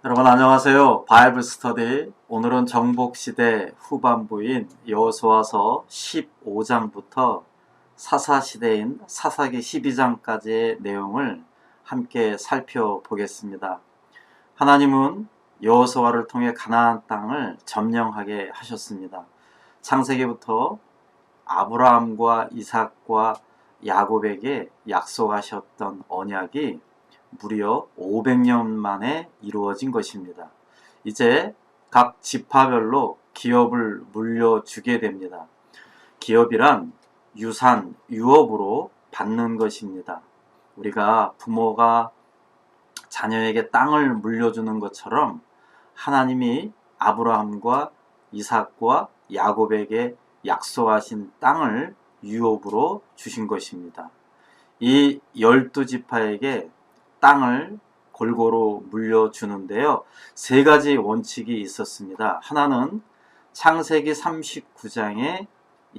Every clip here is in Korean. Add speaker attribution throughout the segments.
Speaker 1: 여러분 안녕하세요. 바이블 스터디. 오늘은 정복시대 후반부인 여호수아서 15장부터 사사시대인 사사기 12장까지의 내용을 함께 살펴보겠습니다. 하나님은 여호수아를 통해 가나안 땅을 점령하게 하셨습니다. 창세기부터 아브라함과 이삭과 야곱에게 약속하셨던 언약이 무려 500년 만에 이루어진 것입니다. 이제 각 지파별로 기업을 물려주게 됩니다. 기업이란 유산, 유업으로 받는 것입니다. 우리가 부모가 자녀에게 땅을 물려주는 것처럼 하나님이 아브라함과 이삭과 야곱에게 약속하신 땅을 유업으로 주신 것입니다. 이 12지파에게 땅을 골고루 물려주는데요. 세 가지 원칙이 있었습니다. 하나는 창세기 39장의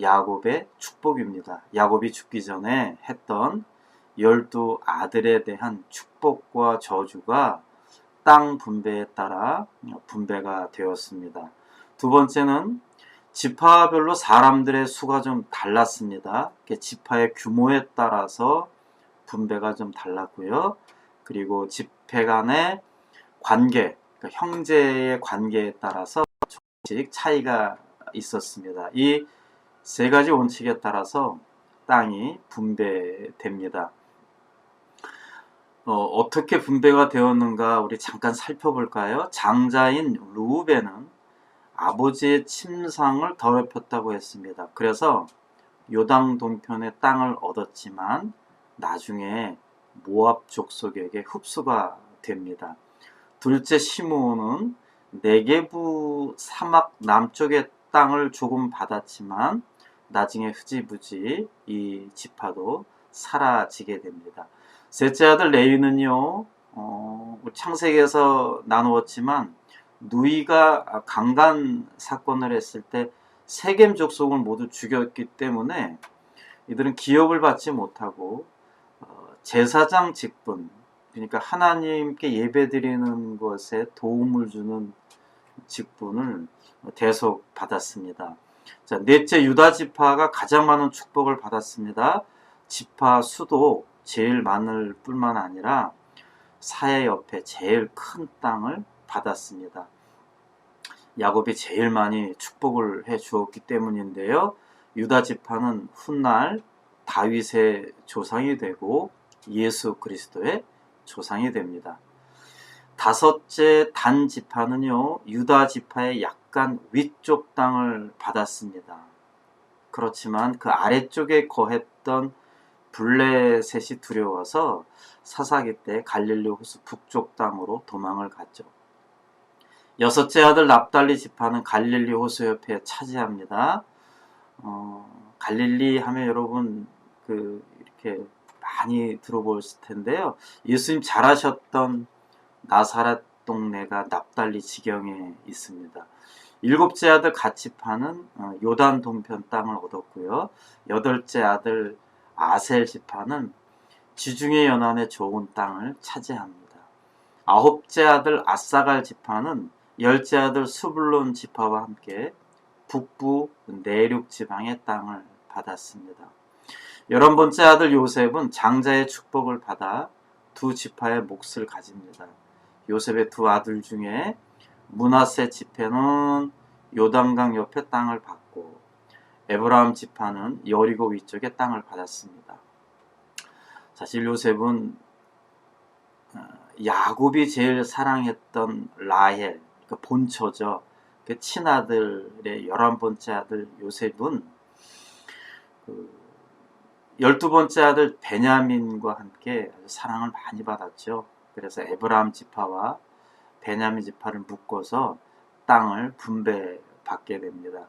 Speaker 1: 야곱의 축복입니다. 야곱이 죽기 전에 했던 12아들에 대한 축복과 저주가 땅 분배에 따라 분배가 되었습니다. 두 번째는 지파별로 사람들의 수가 좀 달랐습니다. 지파의 규모에 따라서 분배가 좀 달랐고요. 그리고 지파 간의 관계, 그러니까 형제의 관계에 따라서 조금씩 차이가 있었습니다. 이 세 가지 원칙에 따라서 땅이 분배됩니다. 어떻게 분배가 되었는가 우리 잠깐 살펴볼까요? 장자인 르우벤은 아버지의 침상을 더럽혔다고 했습니다. 그래서 요당 동편의 땅을 얻었지만 나중에 모압 족속에게 흡수가 됩니다. 둘째 시므온은 네게부 사막 남쪽의 땅을 조금 받았지만 나중에 흐지부지 이 지파도 사라지게 됩니다. 셋째 아들 레위는요, 창세기에서 나누었지만 누이가 강간 사건을 했을 때 세겜 족속을 모두 죽였기 때문에 이들은 기업을 받지 못하고 제사장 직분, 그러니까 하나님께 예배드리는 것에 도움을 주는 직분을 대속 받았습니다. 자, 넷째 유다 지파가 가장 많은 축복을 받았습니다. 지파 수도 제일 많을 뿐만 아니라 사해 옆에 제일 큰 땅을 받았습니다. 야곱이 제일 많이 축복을 해 주었기 때문인데요. 유다 지파는 훗날 다윗의 조상이 되고 예수 그리스도의 조상이 됩니다. 다섯째 단 지파는요, 유다 지파의 약간 위쪽 땅을 받았습니다. 그렇지만 그 아래쪽에 거했던 블레셋이 두려워서 사사기 때 갈릴리 호수 북쪽 땅으로 도망을 갔죠. 여섯째 아들 납달리 지파는 갈릴리 호수 옆에 차지합니다. 갈릴리 하면 여러분 이렇게 많이 들어보셨을 텐데요. 예수님 자라셨던 나사렛 동네가 납달리 지경에 있습니다. 일곱째 아들 갓 지파는 요단 동편 땅을 얻었고요. 여덟째 아들 아셀 지파는 지중해 연안의 좋은 땅을 차지합니다. 아홉째 아들 아사갈 지파는 열째 아들 수블론 지파와 함께 북부 내륙 지방의 땅을 받았습니다. 11번째 아들 요셉은 장자의 축복을 받아 두 지파의 몫을 가집니다. 요셉의 두 아들 중에 므낫세 지파는 요단강 옆에 땅을 받고 에브라임 지파는 여리고 위쪽에 땅을 받았습니다. 사실 요셉은 야곱이 제일 사랑했던 라헬, 그 본처죠. 그 친아들의 11번째 아들 요셉은 12번째 아들 베냐민과 함께 사랑을 많이 받았죠. 그래서 에브라임 지파와 베냐민 지파를 묶어서 땅을 분배받게 됩니다.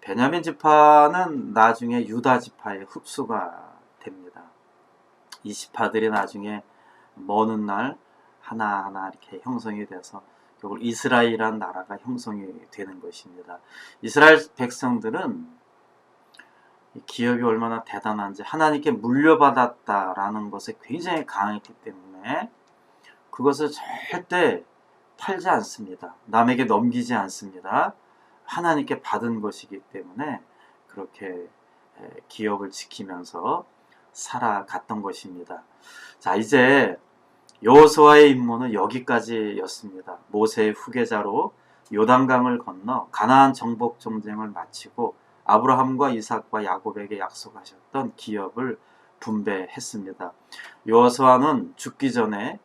Speaker 1: 베냐민 지파는 나중에 유다 지파의 흡수가 됩니다. 이 지파들이 나중에 먼 날 하나하나 이렇게 형성이 돼서 결국 이스라엘이라는 나라가 형성이 되는 것입니다. 이스라엘 백성들은 기업이 얼마나 대단한지 하나님께 물려받았다라는 것에 굉장히 강했기 때문에 그것을 절대 팔지 않습니다. 남에게 넘기지 않습니다. 하나님께 받은 것이기 때문에 그렇게 기업을 지키면서 살아갔던 것입니다. 자, 이제 여호수아의 임무는 여기까지였습니다. 모세의 후계자로 요단강을 건너 가나안 정복 전쟁을 마치고 아브라함과 이삭과 야곱에게 약속하셨던 기업을 분배했습니다. 여호수아는 죽기 전에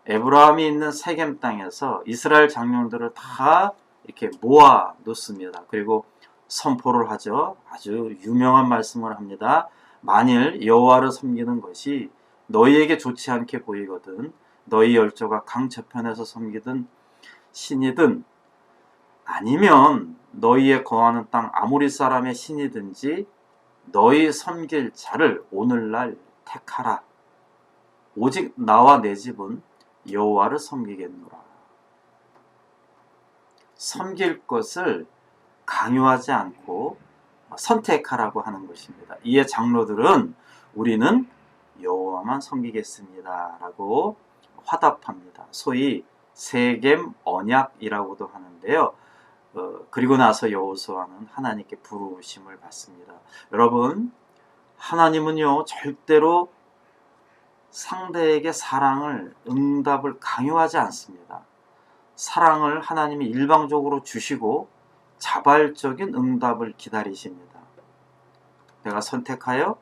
Speaker 1: 에브라함이 있는 세겜 땅에서 이스라엘 장령들을 다 이렇게 모아 놓습니다. 그리고 선포를 하죠. 아주 유명한 말씀을 합니다. 만일 여호와를 섬기는 것이 너희에게 좋지 않게 보이거든 너희 열조가 강 저편에서 섬기든 신이든 아니면 너희의 거하는 땅 아모리 사람의 신이든지 너희 섬길 자를 오늘날 택하라. 오직 나와 내 집은 여호와를 섬기겠노라. 섬길 것을 강요하지 않고 선택하라고 하는 것입니다. 이에 장로들은 우리는 여호와만 섬기겠습니다 라고 화답합니다. 소위 세겜 언약이라고도 하는데요. 그리고 나서 여호수아는 하나님께 부르심을 받습니다. 여러분, 하나님은요 절대로 상대에게 사랑을 응답을 강요하지 않습니다. 사랑을 하나님이 일방적으로 주시고 자발적인 응답을 기다리십니다. 내가 선택하여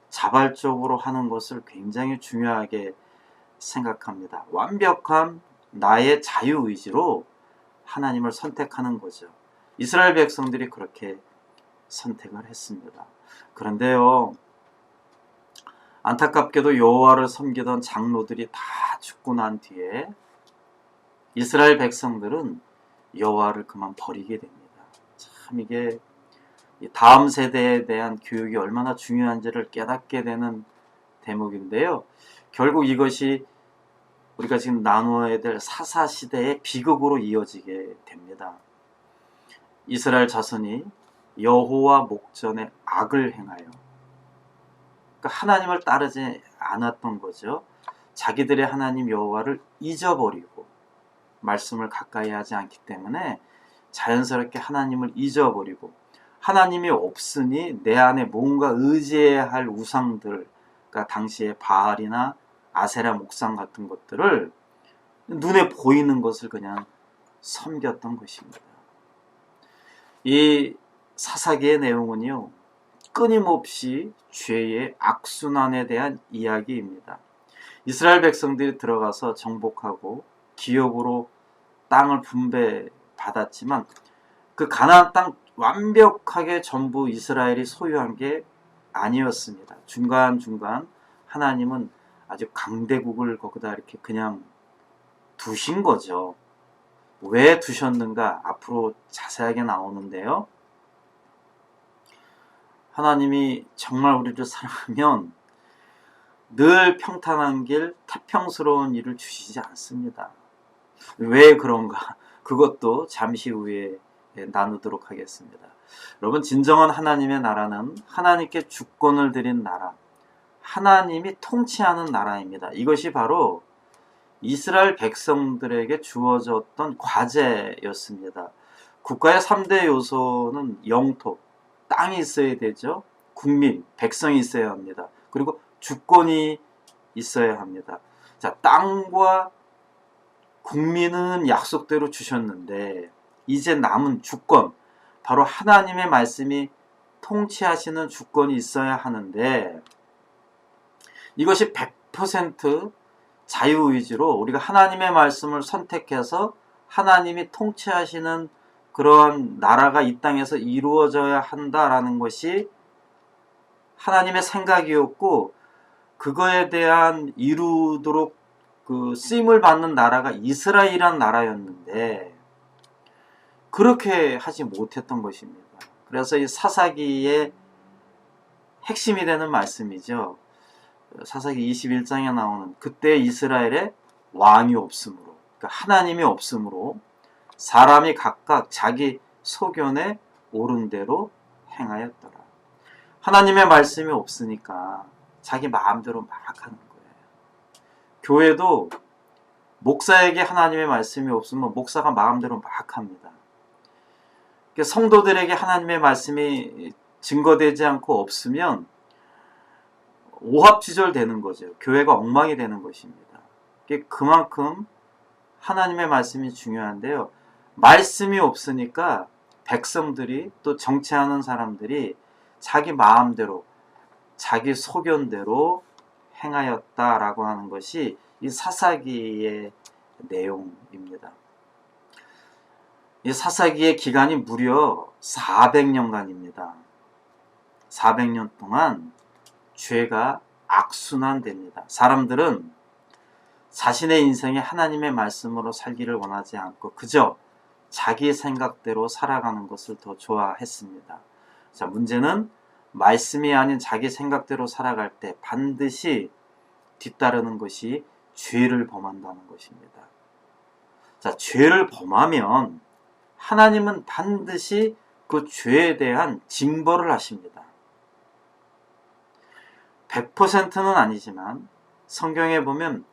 Speaker 1: 자발적으로 하는 것을 굉장히 중요하게 생각합니다. 완벽한 나의 자유의지로 하나님을 선택하는 거죠. 이스라엘 백성들이 그렇게 선택을 했습니다. 그런데요, 안타깝게도 여호와를 섬기던 장로들이 다 죽고 난 뒤에 이스라엘 백성들은 여호와를 그만 버리게 됩니다. 참 이게 다음 세대에 대한 교육이 얼마나 중요한지를 깨닫게 되는 대목인데요. 결국 이것이 우리가 지금 나누어야 될 사사시대의 비극으로 이어지게 됩니다. 이스라엘 자손이 여호와 목전에 악을 행하여 그러니까 하나님을 따르지 않았던 거죠. 자기들의 하나님 여호와를 잊어버리고 말씀을 가까이 하지 않기 때문에 자연스럽게 하나님을 잊어버리고 하나님이 없으니 내 안에 뭔가 의지해야 할 우상들, 그러니까 당시에 바알이나 아세라 목상 같은 것들을 눈에 보이는 것을 그냥 섬겼던 것입니다. 이 사사기의 내용은요, 끊임없이 죄의 악순환에 대한 이야기입니다. 이스라엘 백성들이 들어가서 정복하고 기업으로 땅을 분배받았지만 그 가나안 땅 완벽하게 전부 이스라엘이 소유한 게 아니었습니다. 중간중간 하나님은 아주 강대국을 거기다 이렇게 그냥 두신 거죠. 왜 두셨는가 앞으로 자세하게 나오는데요. 하나님이 정말 우리를 사랑하면 늘 평탄한 길, 태평스러운 일을 주시지 않습니다. 왜 그런가? 그것도 잠시 후에 나누도록 하겠습니다. 여러분, 진정한 하나님의 나라는 하나님께 주권을 드린 나라, 하나님이 통치하는 나라입니다. 이것이 바로 이스라엘 백성들에게 주어졌던 과제였습니다. 국가의 3대 요소는 영토, 땅이 있어야 되죠. 국민, 백성이 있어야 합니다. 그리고 주권이 있어야 합니다. 자, 땅과 국민은 약속대로 주셨는데 이제 남은 주권, 바로 하나님의 말씀이 통치하시는 주권이 있어야 하는데 이것이 100% 자유의지로 우리가 하나님의 말씀을 선택해서 하나님이 통치하시는 그러한 나라가 이 땅에서 이루어져야 한다라는 것이 하나님의 생각이었고 그거에 대한 이루도록 그 쓰임을 받는 나라가 이스라엘이란 나라였는데 그렇게 하지 못했던 것입니다. 그래서 이 사사기의 핵심이 되는 말씀이죠. 사사기 21장에 나오는 그때 이스라엘에 왕이 없으므로, 그러니까 하나님이 없으므로 사람이 각각 자기 소견에 옳은 대로 행하였더라. 하나님의 말씀이 없으니까 자기 마음대로 막 하는 거예요. 교회도 목사에게 하나님의 말씀이 없으면 목사가 마음대로 막 합니다. 성도들에게 하나님의 말씀이 증거되지 않고 없으면 오합지졸되는 거죠. 교회가 엉망이 되는 것입니다. 그만큼 하나님의 말씀이 중요한데요. 말씀이 없으니까 백성들이 또 정치하는 사람들이 자기 마음대로 자기 소견대로 행하였다라고 하는 것이 이 사사기의 내용입니다. 이 사사기의 기간이 무려 400년간입니다. 400년 동안 죄가 악순환됩니다. 사람들은 자신의 인생에 하나님의 말씀으로 살기를 원하지 않고 그저 자기 생각대로 살아가는 것을 더 좋아했습니다. 자, 문제는 말씀이 아닌 자기 생각대로 살아갈 때 반드시 뒤따르는 것이 죄를 범한다는 것입니다. 자, 죄를 범하면 하나님은 반드시 그 죄에 대한 징벌을 하십니다. 100%는 아니지만 성경에 보면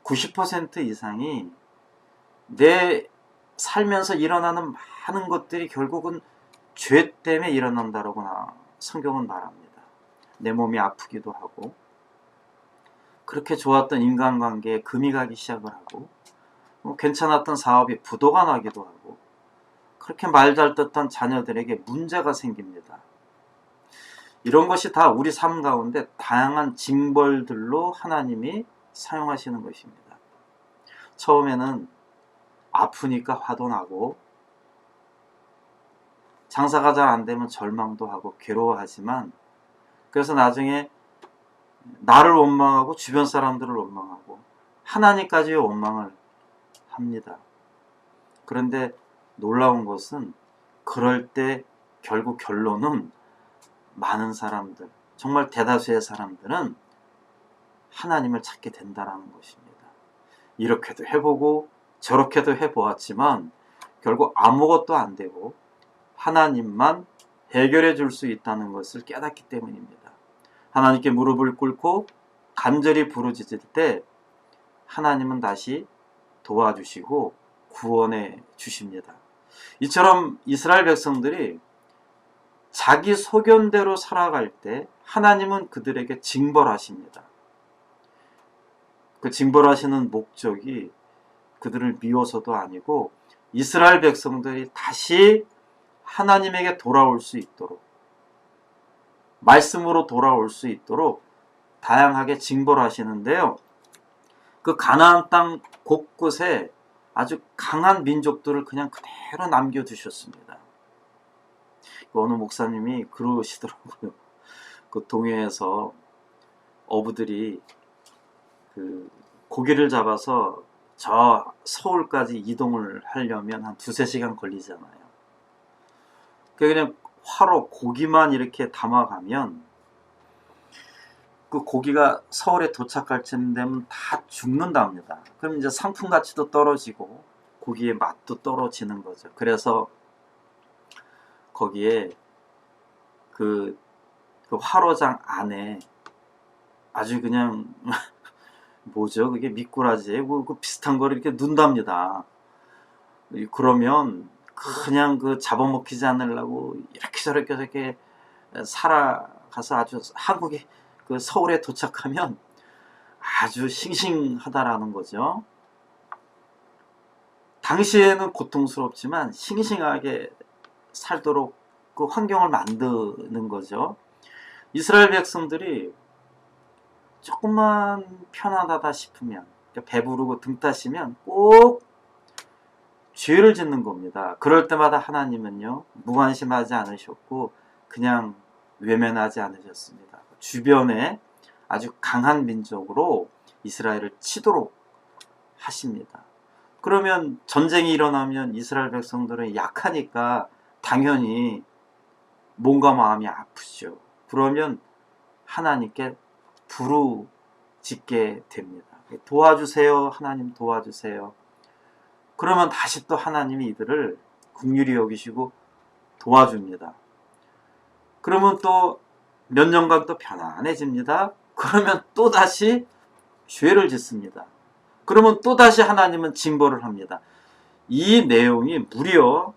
Speaker 1: 90% 이상이 내 살면서 일어나는 많은 것들이 결국은 죄 때문에 일어난다라고 성경은 말합니다. 내 몸이 아프기도 하고 그렇게 좋았던 인간관계에 금이 가기 시작을 하고 괜찮았던 사업이 부도가 나기도 하고 그렇게 말 잘 듣던 자녀들에게 문제가 생깁니다. 이런 것이 다 우리 삶 가운데 다양한 징벌들로 하나님이 사용하시는 것입니다. 처음에는 아프니까 화도 나고 장사가 잘 안 되면 절망도 하고 괴로워하지만 그래서 나중에 나를 원망하고 주변 사람들을 원망하고 하나님까지 원망을 합니다. 그런데 놀라운 것은 그럴 때 결국 결론은 많은 사람들, 정말 대다수의 사람들은 하나님을 찾게 된다는 것입니다. 이렇게도 해보고 저렇게도 해보았지만 결국 아무것도 안 되고 하나님만 해결해 줄 수 있다는 것을 깨닫기 때문입니다. 하나님께 무릎을 꿇고 간절히 부르짖을 때 하나님은 다시 도와주시고 구원해 주십니다. 이처럼 이스라엘 백성들이 자기 소견대로 살아갈 때 하나님은 그들에게 징벌하십니다. 그 징벌하시는 목적이 그들을 미워서도 아니고 이스라엘 백성들이 다시 하나님에게 돌아올 수 있도록 말씀으로 돌아올 수 있도록 다양하게 징벌하시는데요. 그 가나안 땅 곳곳에 아주 강한 민족들을 그냥 그대로 남겨두셨습니다. 어느 목사님이 그러시더라고요. 그 동해에서 어부들이 그 고기를 잡아서 저 서울까지 이동을 하려면 한 2-3시간 걸리잖아요. 그냥 화로 고기만 이렇게 담아가면 그 고기가 서울에 도착할 쯤 되면 다 죽는답니다. 그럼 이제 상품 가치도 떨어지고 고기의 맛도 떨어지는 거죠. 그래서 거기에 그 화로장 안에 아주 그냥 뭐죠? 그게 미꾸라지에 그 비슷한 거를 이렇게 넣는답니다. 그러면 그냥 그 잡아먹히지 않으려고 이렇게 저렇게 살아가서 아주 한국에 그 서울에 도착하면 아주 싱싱하다라는 거죠. 당시에는 고통스럽지만 싱싱하게 살도록 그 환경을 만드는 거죠. 이스라엘 백성들이 조금만 편안하다 싶으면 배부르고 등 따시면 꼭 죄를 짓는 겁니다. 그럴 때마다 하나님은요 무관심하지 않으셨고 그냥 외면하지 않으셨습니다. 주변에 아주 강한 민족으로 이스라엘을 치도록 하십니다. 그러면 전쟁이 일어나면 이스라엘 백성들은 약하니까 당연히 몸과 마음이 아프죠. 그러면 하나님께 부르짖게 됩니다. 도와주세요. 하나님 도와주세요. 그러면 다시 또 하나님이 이들을 긍휼히 여기시고 도와줍니다. 그러면 또 몇 년간 또 편안해집니다. 그러면 또 다시 죄를 짓습니다. 그러면 또다시 하나님은 징벌을 합니다. 이 내용이 무려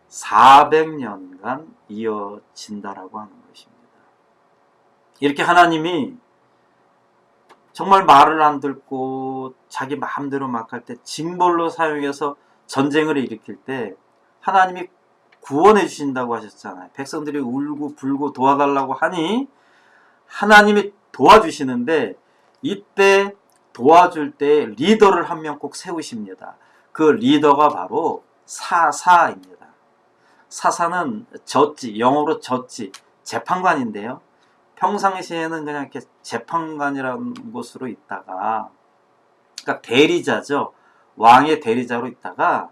Speaker 1: 400년간 이어진다라고 하는 것입니다. 이렇게 하나님이 정말 말을 안 듣고 자기 마음대로 막 할 때 징벌로 사용해서 전쟁을 일으킬 때 하나님이 구원해 주신다고 하셨잖아요. 백성들이 울고 불고 도와달라고 하니 하나님이 도와주시는데 이때 도와줄 때 리더를 한 명 꼭 세우십니다. 그 리더가 바로 사사입니다. 사사는 젖지, 영어로 젖지, 재판관인데요. 평상시에는 그냥 이렇게 재판관이라는 곳으로 있다가, 그러니까 대리자죠. 왕의 대리자로 있다가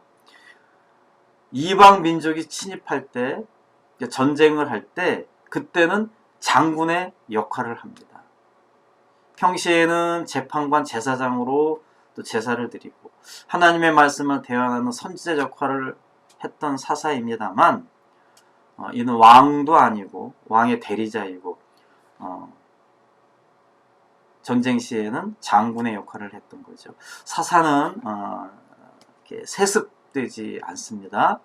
Speaker 1: 이방 민족이 침입할 때, 전쟁을 할 때 그때는 장군의 역할을 합니다. 평시에는 재판관 제사장으로 또 제사를 드리고 하나님의 말씀을 대언하는 선지자 역할을 했던 사사입니다만 이는 왕도 아니고 왕의 대리자이고 전쟁 시에는 장군의 역할을 했던 거죠. 사사는 세습되지 않습니다.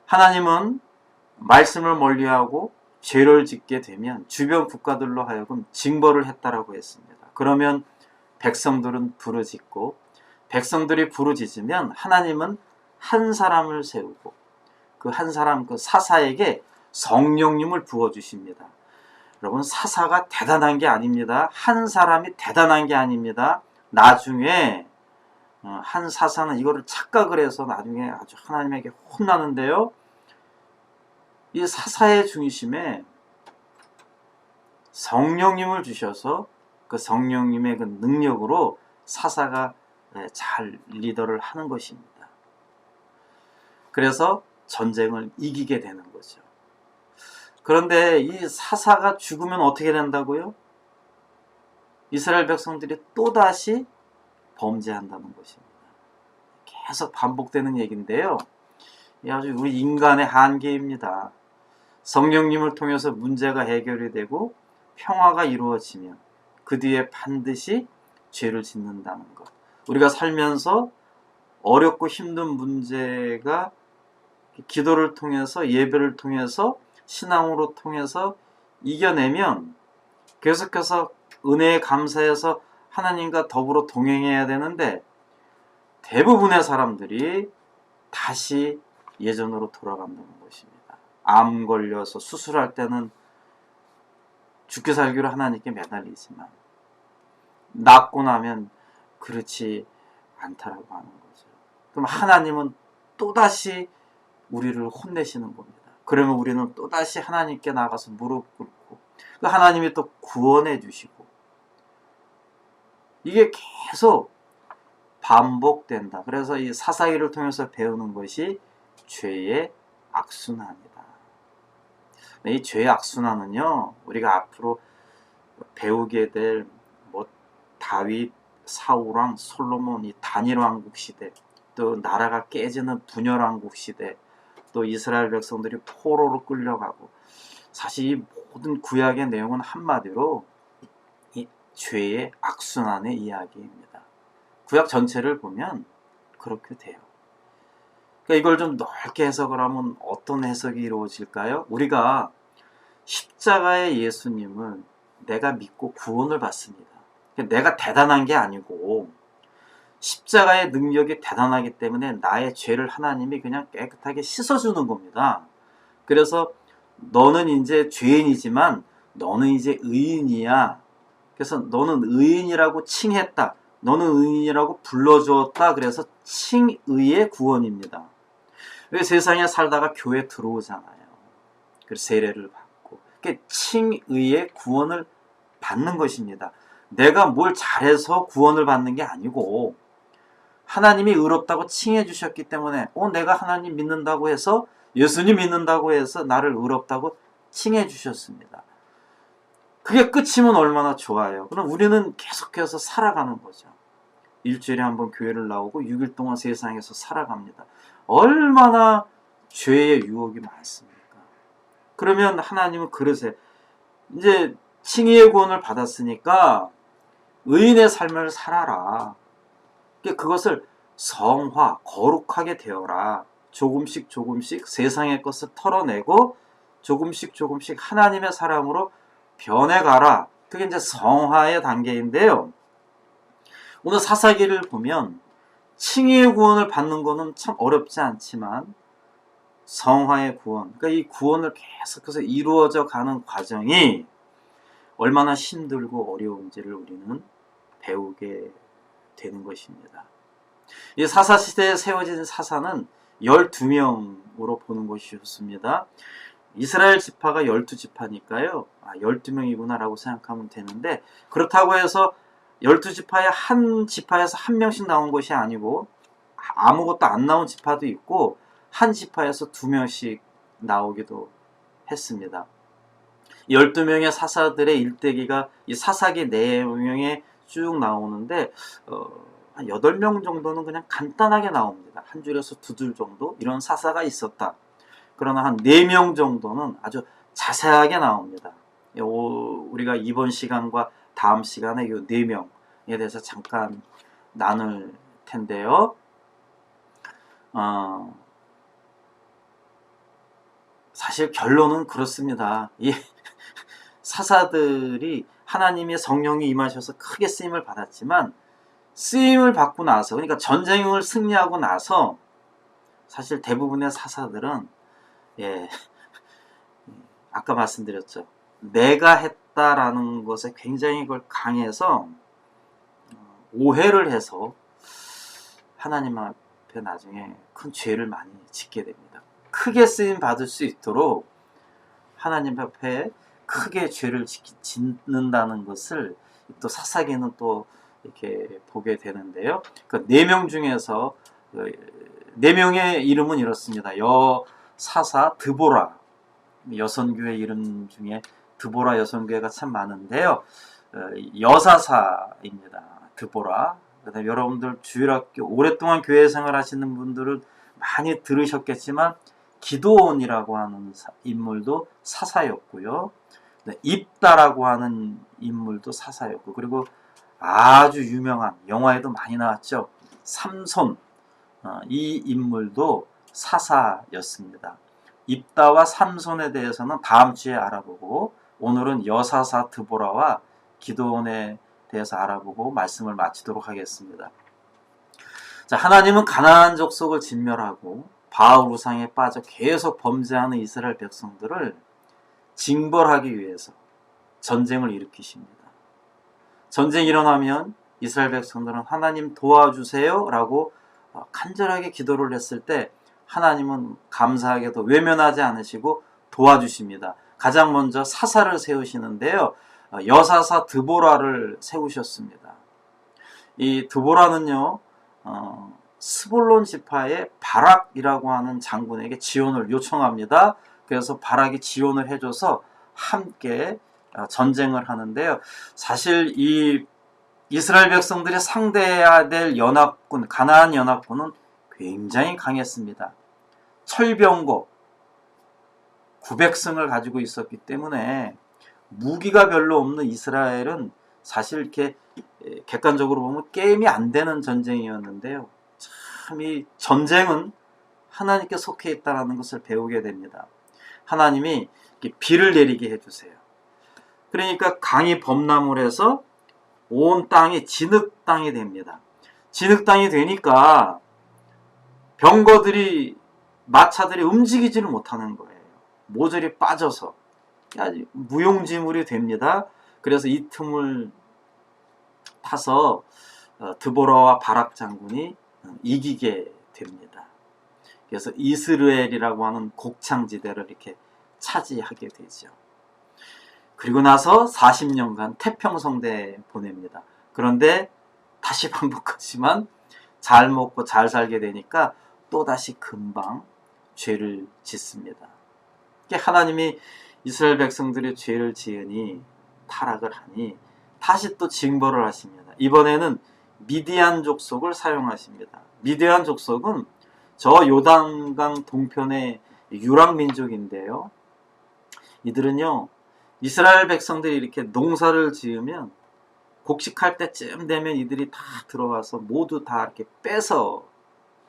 Speaker 1: 하나님은 말씀을 멀리하고 죄를 짓게 되면 주변 국가들로 하여금 징벌을 했다라고 했습니다. 그러면 백성들은 부르짖고 백성들이 부르짖으면 하나님은 한 사람을 세우고 그 한 사람, 그 사사에게 성령님을 부어주십니다. 여러분, 사사가 대단한 게 아닙니다. 한 사람이 대단한 게 아닙니다. 나중에 한 사사는 이거를 착각을 해서 나중에 아주 하나님에게 혼나는데요. 이 사사의 중심에 성령님을 주셔서 그 성령님의 그 능력으로 사사가 잘 리더를 하는 것입니다. 그래서 전쟁을 이기게 되는 거죠. 그런데 이 사사가 죽으면 어떻게 된다고요? 이스라엘 백성들이 또다시 범죄한다는 것입니다. 계속 반복되는 얘기인데요. 아주 우리 인간의 한계입니다. 성령님을 통해서 문제가 해결이 되고 평화가 이루어지면 그 뒤에 반드시 죄를 짓는다는 것. 우리가 살면서 어렵고 힘든 문제가 기도를 통해서 예배를 통해서 신앙으로 통해서 이겨내면 계속해서 은혜에 감사해서 하나님과 더불어 동행해야 되는데 대부분의 사람들이 다시 예전으로 돌아간다는 것입니다. 암 걸려서 수술할 때는 죽기 살기로 하나님께 매달리지만 낫고 나면 그렇지 않다라고 하는 거죠. 그럼 하나님은 또다시 우리를 혼내시는 겁니다. 그러면 우리는 또다시 하나님께 나가서 무릎 꿇고 그 하나님이 또 구원해 주시고 이게 계속 반복된다. 그래서 이 사사기를 통해서 배우는 것이 죄의 악순환이다. 이 죄의 악순환은요, 우리가 앞으로 배우게 될 다윗, 사울왕, 솔로몬, 이 단일왕국 시대, 또 나라가 깨지는 분열왕국 시대, 또 이스라엘 백성들이 포로로 끌려가고, 사실 이 모든 구약의 내용은 한마디로 이 죄의 악순환의 이야기입니다. 구약 전체를 보면 그렇게 돼요. 그러니까 이걸 좀 넓게 해석을 하면 어떤 해석이 이루어질까요? 우리가 십자가의 예수님을 내가 믿고 구원을 받습니다. 내가 대단한 게 아니고 십자가의 능력이 대단하기 때문에 나의 죄를 하나님이 그냥 깨끗하게 씻어주는 겁니다. 그래서 너는 이제 죄인이지만 너는 이제 의인이야. 그래서 너는 의인이라고 칭했다. 너는 의인이라고 불러주었다. 그래서 칭의의 구원입니다. 왜 세상에 살다가 교회 들어오잖아요. 그래서 세례를 받고. 칭의의 구원을 받는 것입니다. 내가 뭘 잘해서 구원을 받는 게 아니고 하나님이 의롭다고 칭해 주셨기 때문에 내가 하나님 믿는다고 해서 예수님 믿는다고 해서 나를 의롭다고 칭해 주셨습니다. 그게 끝이면 얼마나 좋아요. 그럼 우리는 계속해서 살아가는 거죠. 일주일에 한 번 교회를 나오고 6일 동안 세상에서 살아갑니다. 얼마나 죄의 유혹이 많습니까? 그러면 하나님은 그러세요. 이제 칭의의 구원을 받았으니까 의인의 삶을 살아라. 그것을 성화, 거룩하게 되어라. 조금씩 조금씩 세상의 것을 털어내고 조금씩 조금씩 하나님의 사람으로 변해가라. 그게 이제 성화의 단계인데요. 오늘 사사기를 보면 칭의의 구원을 받는 거는 참 어렵지 않지만 성화의 구원, 그러니까 이 구원을 계속해서 이루어져 가는 과정이 얼마나 힘들고 어려운지를 우리는 배우게 되는 것입니다. 이 사사시대에 세워진 사사는 12명으로 보는 것이 좋습니다. 이스라엘 지파가 12지파니까요. 12명이구나 라고 생각하면 되는데, 그렇다고 해서 12지파의 한 지파에서 한 명씩 나온 것이 아니고 아무것도 안 나온 지파도 있고 한 지파에서 2명씩 나오기도 했습니다. 12명의 사사들의 일대기가 이 사사기 내용에 쭉 나오는데 한 8명 정도는 그냥 간단하게 나옵니다. 한 줄에서 2줄 정도 이런 사사가 있었다. 그러나 한 4명 정도는 아주 자세하게 나옵니다. 우리가 이번 시간과 다음 시간에 이 4명에 대해서 잠깐 나눌 텐데요. 사실 결론은 그렇습니다. 이 사사들이 하나님의 성령이 임하셔서 크게 쓰임을 받았지만 쓰임을 받고 나서, 그러니까 전쟁을 승리하고 나서 사실 대부분의 사사들은 아까 말씀드렸죠. 내가 했다라는 것에 굉장히 그걸 강해서 오해를 해서 하나님 앞에 나중에 큰 죄를 많이 짓게 됩니다. 크게 쓰임 받을 수 있도록 하나님 앞에 크게 죄를 짓는다는 것을 또 사사기는 또 이렇게 보게 되는데요. 그 4명 중에서 4명의 이름은 이렇습니다. 여사사 드보라, 여선교회 이름 중에 드보라 여선교회가 참 많은데요. 여사사입니다. 드보라. 그다음에 여러분들 주일학교 오랫동안 교회 생활하시는 분들은 많이 들으셨겠지만 기드온이라고 하는 인물도 사사였고요. 입다라고 하는 인물도 사사였고, 그리고 아주 유명한 영화에도 많이 나왔죠. 삼손, 이 인물도 사사였습니다. 입다와 삼손에 대해서는 다음 주에 알아보고 오늘은 여사사 드보라와 기드온에 대해서 알아보고 말씀을 마치도록 하겠습니다. 자, 하나님은 가나안 족속을 진멸하고 바알 우상에 빠져 계속 범죄하는 이스라엘 백성들을 징벌하기 위해서 전쟁을 일으키십니다. 전쟁이 일어나면 이스라엘 백성들은 하나님 도와주세요 라고 간절하게 기도를 했을 때 하나님은 감사하게도 외면하지 않으시고 도와주십니다. 가장 먼저 사사를 세우시는데요. 여사사 드보라를 세우셨습니다. 이 드보라는요, 스볼론 지파의 바락이라고 하는 장군에게 지원을 요청합니다. 그래서 바락이 지원을 해줘서 함께 전쟁을 하는데요. 사실 이 이스라엘 백성들이 상대해야 될 연합군, 가나안 연합군은 굉장히 강했습니다. 철병거 900승을 가지고 있었기 때문에 무기가 별로 없는 이스라엘은 사실 이렇게 객관적으로 보면 게임이 안 되는 전쟁이었는데요. 참 이 전쟁은 하나님께 속해 있다는 것을 배우게 됩니다. 하나님이 비를 내리게 해주세요. 그러니까 강이 범람을 해서 온 땅이 진흙 땅이 됩니다. 진흙 땅이 되니까 병거들이, 마차들이 움직이지를 못하는 거예요. 모조리 빠져서 무용지물이 됩니다. 그래서 이 틈을 타서 드보라와 바락 장군이 이기게 됩니다. 그래서 이스라엘이라고 하는 곡창지대를 이렇게 차지하게 되죠. 그리고 나서 40년간 태평성대에 보냅니다. 그런데 다시 반복하지만 잘 먹고 잘 살게 되니까 또다시 금방 죄를 짓습니다. 하나님이 이스라엘 백성들이 죄를 지으니 타락을 하니 다시 또 징벌을 하십니다. 이번에는 미디안 족속을 사용하십니다. 미디안 족속은 저 요단강 동편의 유랑민족인데요. 이들은요, 이스라엘 백성들이 이렇게 농사를 지으면 곡식할 때쯤 되면 이들이 다 들어와서 모두 다 이렇게 뺏어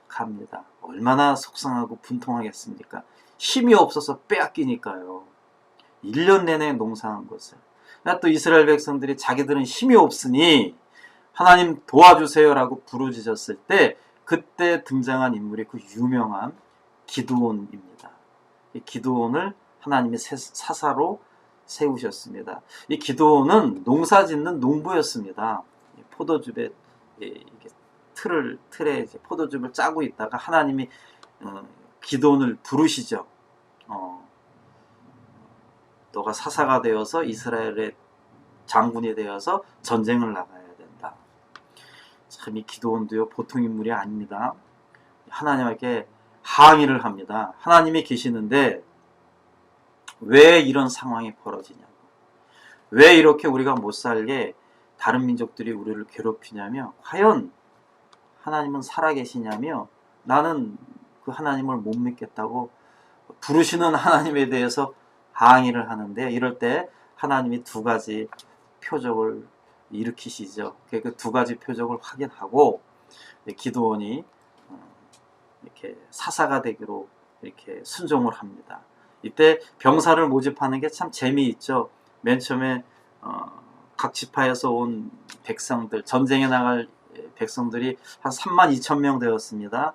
Speaker 1: 갑니다. 얼마나 속상하고 분통하겠습니까? 힘이 없어서 빼앗기니까요. 1년 내내 농사한 것을. 또 이스라엘 백성들이 자기들은 힘이 없으니 하나님 도와주세요라고 부르짖었을 때 그때 등장한 인물이 그 유명한 기드온입니다. 이 기드온을 하나님이 사사로 세우셨습니다. 이 기드온은 농사 짓는 농부였습니다. 포도즙에 틀에 포도즙을 짜고 있다가 하나님이 기드온을 부르시죠. 너가 사사가 되어서 이스라엘의 장군이 되어서 전쟁을 나가야 된다. 참 이 기드온도요 보통 인물이 아닙니다. 하나님께 항의를 합니다. 하나님이 계시는데 왜 이런 상황이 벌어지냐고. 왜 이렇게 우리가 못 살게 다른 민족들이 우리를 괴롭히냐며, 과연 하나님은 살아계시냐며, 나는 그 하나님을 못 믿겠다고 부르시는 하나님에 대해서 항의를 하는데, 이럴 때 하나님이 두 가지 표적을 일으키시죠. 그 두 가지 표적을 확인하고 기드온이 이렇게 사사가 되기로 이렇게 순종을 합니다. 이때 병사를 모집하는 게 참 재미있죠. 맨 처음에 각 지파에서 온 백성들, 전쟁에 나갈 백성들이 한 32,000명 되었습니다.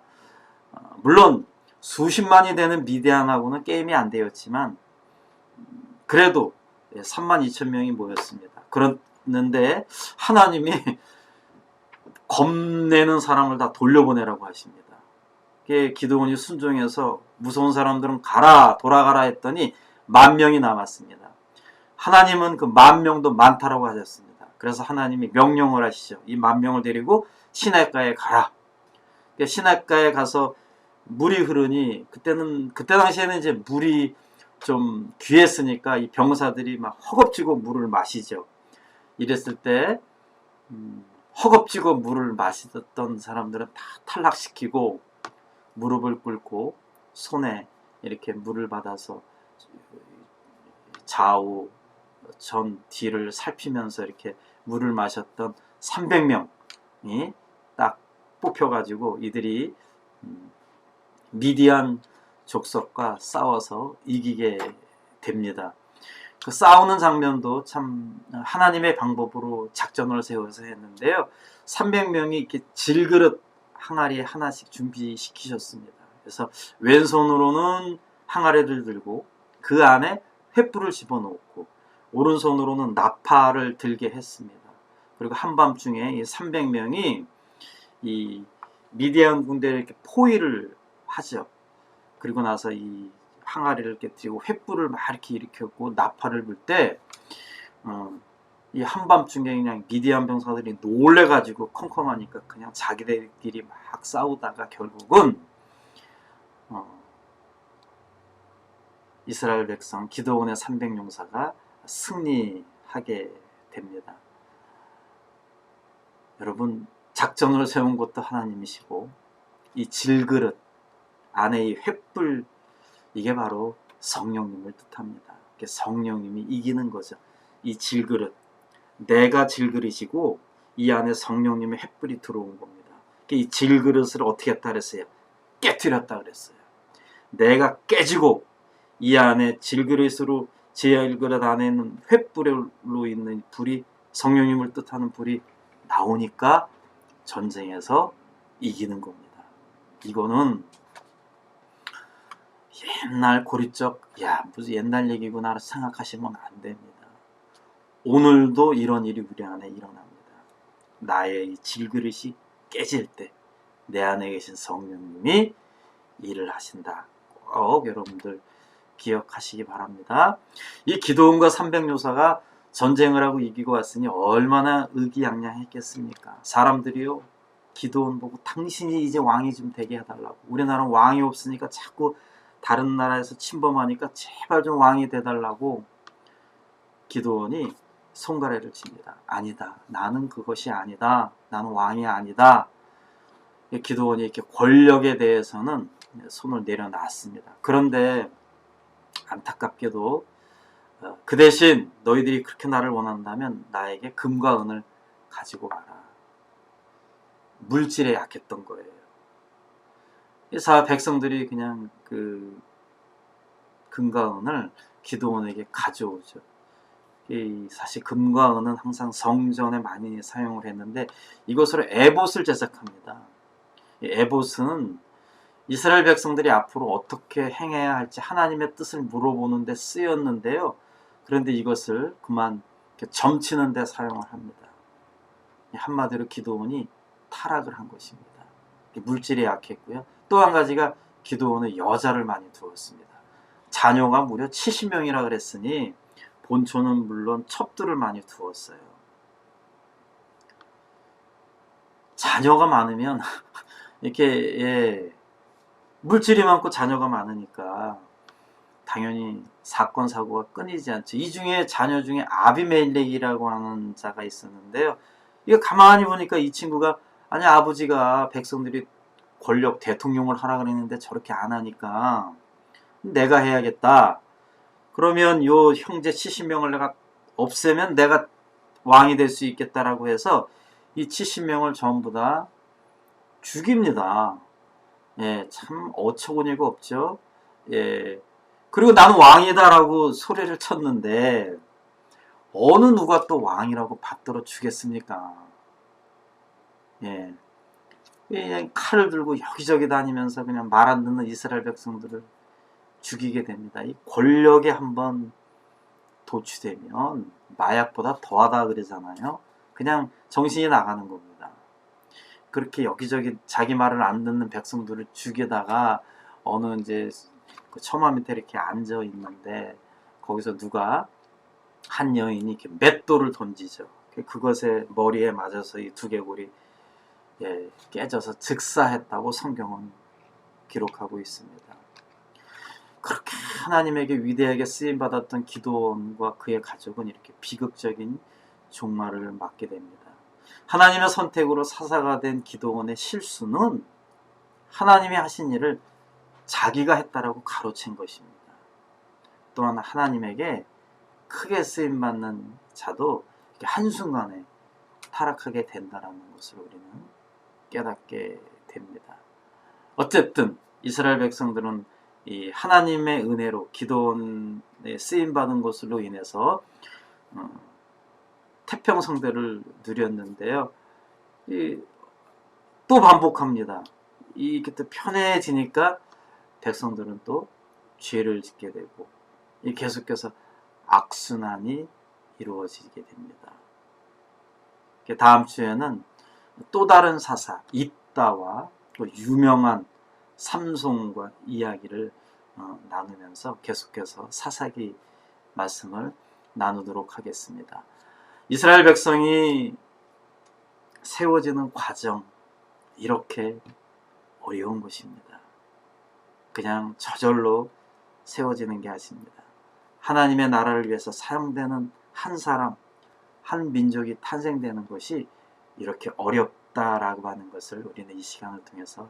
Speaker 1: 물론 수십만이 되는 미디안하고는 게임이 안 되었지만 그래도 32,000명이 모였습니다. 그런데 하나님이 겁내는 사람을 다 돌려보내라고 하십니다. 기드온이 순종해서 무서운 사람들은 가라, 돌아가라 했더니 10,000명이 남았습니다. 하나님은 그 10,000명도 많다라고 하셨습니다. 그래서 하나님이 명령을 하시죠. 이 10,000명을 데리고 시냇가에 가라. 시냇가에 가서 물이 흐르니 그때 당시에는 이제 물이 좀 귀했으니까 이 병사들이 막 허겁지겁 물을 마시죠. 이랬을 때 허겁지겁 물을 마시던 사람들은 다 탈락시키고 무릎을 꿇고 손에 이렇게 물을 받아서 좌우 전 뒤를 살피면서 이렇게 물을 마셨던 300명이 딱 뽑혀가지고 이들이 미디안 족속과 싸워서 이기게 됩니다. 그 싸우는 장면도 참 하나님의 방법으로 작전을 세워서 했는데요. 300명이 이렇게 질그릇 항아리에 하나씩 준비시키셨습니다. 그래서 왼손으로는 항아리를 들고 그 안에 횃불을 집어넣고 오른손으로는 나팔을 들게 했습니다. 그리고 한밤중에 이 300명이 이 미디안 군대를 이렇게 포위를 하죠. 그리고 나서 이 항아리를 깨뜨리고 횃불을 막 이렇게 일으켰고 나팔을 불 때 이 한밤중에 그냥 미디안 병사들이 놀래가지고 컴컴하니까 그냥 자기들끼리 막 싸우다가 결국은 이스라엘 백성 기드온의 300용사가 승리하게 됩니다. 여러분, 작전을 세운 것도 하나님이시고 이 질그릇 안에 이 횃불, 이게 바로 성령님을 뜻합니다. 성령님이 이기는 거죠. 이 질그릇, 내가 질그릇이고 이 안에 성령님의 횃불이 들어온 겁니다. 이 질그릇을 어떻게 했다 그랬어요? 깨뜨렸다 그랬어요. 내가 깨지고 이 안에 질그릇으로, 질그릇 안에는 횃불로 있는 불이, 성령님을 뜻하는 불이 나오니까 전쟁에서 이기는 겁니다. 이거는 옛날 고리적, 무슨 옛날 얘기구나 생각하시면 안 됩니다. 오늘도 이런 일이 우리 안에 일어납니다. 나의 이 질그릇이 깨질 때 내 안에 계신 성령님이 일을 하신다. 꼭 여러분들 기억하시기 바랍니다. 이 기드온과 300요사가 전쟁을 하고 이기고 왔으니 얼마나 의기양양했겠습니까? 사람들이요, 기드온 보고 당신이 이제 왕이 좀 되게 해달라고. 우리나라는 왕이 없으니까 자꾸 다른 나라에서 침범하니까 제발 좀 왕이 돼달라고 기드온이 손가락을 칩니다. 아니다. 나는 그것이 아니다. 나는 왕이 아니다. 기드온이 이렇게 권력에 대해서는 손을 내려놨습니다. 그런데 안타깝게도 그 대신 너희들이 그렇게 나를 원한다면 나에게 금과 은을 가지고 와라. 물질에 약했던 거예요. 그래서 백성들이 그냥 그 금과 은을 기드온에게 가져오죠. 사실 금과 은은 항상 성전에 많이 사용을 했는데 이것으로 에봇을 제작합니다. 이 에봇은 이스라엘 백성들이 앞으로 어떻게 행해야 할지 하나님의 뜻을 물어보는 데 쓰였는데요. 그런데 이것을 그만 점치는 데 사용을 합니다. 한마디로 기드온이 타락을 한 것입니다. 물질에 약했고요. 또 한 가지가 기드온은 여자를 많이 두었습니다. 자녀가 무려 70명이라 그랬으니 본초는 물론 첩들을 많이 두었어요. 자녀가 많으면 이렇게 물질이 많고 자녀가 많으니까 당연히 사건 사고가 끊이지 않죠. 이 중에 자녀 중에 아비멜렉이라고 하는 자가 있었는데요. 이거 가만히 보니까 이 친구가 아니 아버지가 백성들이 권력 대통령을 하라 그랬는데 저렇게 안 하니까 내가 해야겠다. 그러면 요 형제 70명을 내가 없애면 내가 왕이 될 수 있겠다라고 해서 이 70명을 전부 다 죽입니다. 예, 참 어처구니가 없죠. 예. 그리고 나는 왕이다라고 소리를 쳤는데 어느 누가 또 왕이라고 받들어 주겠습니까? 예. 그냥 칼을 들고 여기저기 다니면서 그냥 말 안 듣는 이스라엘 백성들을 죽이게 됩니다. 이 권력에 한번 도취되면 마약보다 더하다 그러잖아요. 그냥 정신이 나가는 겁니다. 그렇게 여기저기 자기 말을 안 듣는 백성들을 죽이다가 어느 이제 그 처마 밑에 이렇게 앉아 있는데 거기서 누가 한 여인이 이렇게 맷돌을 던지죠. 그것에 머리에 맞아서 이 두개골이 깨져서 즉사했다고 성경은 기록하고 있습니다. 그렇게 하나님에게 위대하게 쓰임받았던 기드온과 그의 가족은 이렇게 비극적인 종말을 맞게 됩니다. 하나님의 선택으로 사사가 된 기드온의 실수는 하나님이 하신 일을 자기가 했다라고 가로챈 것입니다. 또한 하나님에게 크게 쓰임받는 자도 한순간에 타락하게 된다는 것을 우리는 깨닫게 됩니다. 어쨌든 이스라엘 백성들은 이 하나님의 은혜로 기드온에 쓰임받은 것으로 인해서 태평성대를 누렸는데요. 또 반복합니다. 이게 또 편해지니까 백성들은 또 죄를 짓게 되고 계속해서 악순환이 이루어지게 됩니다. 다음 주에는 또 다른 사사 입다와 또 유명한 삼손과 이야기를 나누면서 계속해서 사사기 말씀을 나누도록 하겠습니다. 이스라엘 백성이 세워지는 과정 이렇게 어려운 것입니다. 그냥 저절로 세워지는 게 아닙니다. 하나님의 나라를 위해서 사용되는 한 사람, 한 민족이 탄생되는 것이 이렇게 어렵다라고 하는 것을 우리는 이 시간을 통해서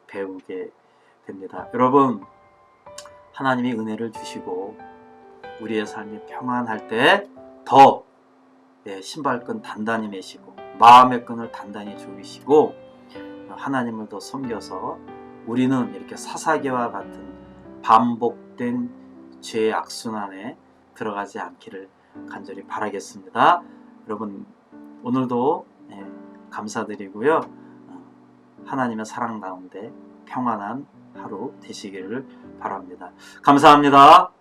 Speaker 1: 배우게 됩니다. 여러분, 하나님이 은혜를 주시고 우리의 삶이 평안할 때 더 신발끈 단단히 매시고 마음의 끈을 단단히 조이시고 하나님을 더 섬겨서 우리는 이렇게 사사기와 같은 반복된 죄의 악순환에 들어가지 않기를 간절히 바라겠습니다. 여러분, 오늘도 감사드리고요. 하나님의 사랑 가운데 평안한 하루 되시기를 바랍니다. 감사합니다.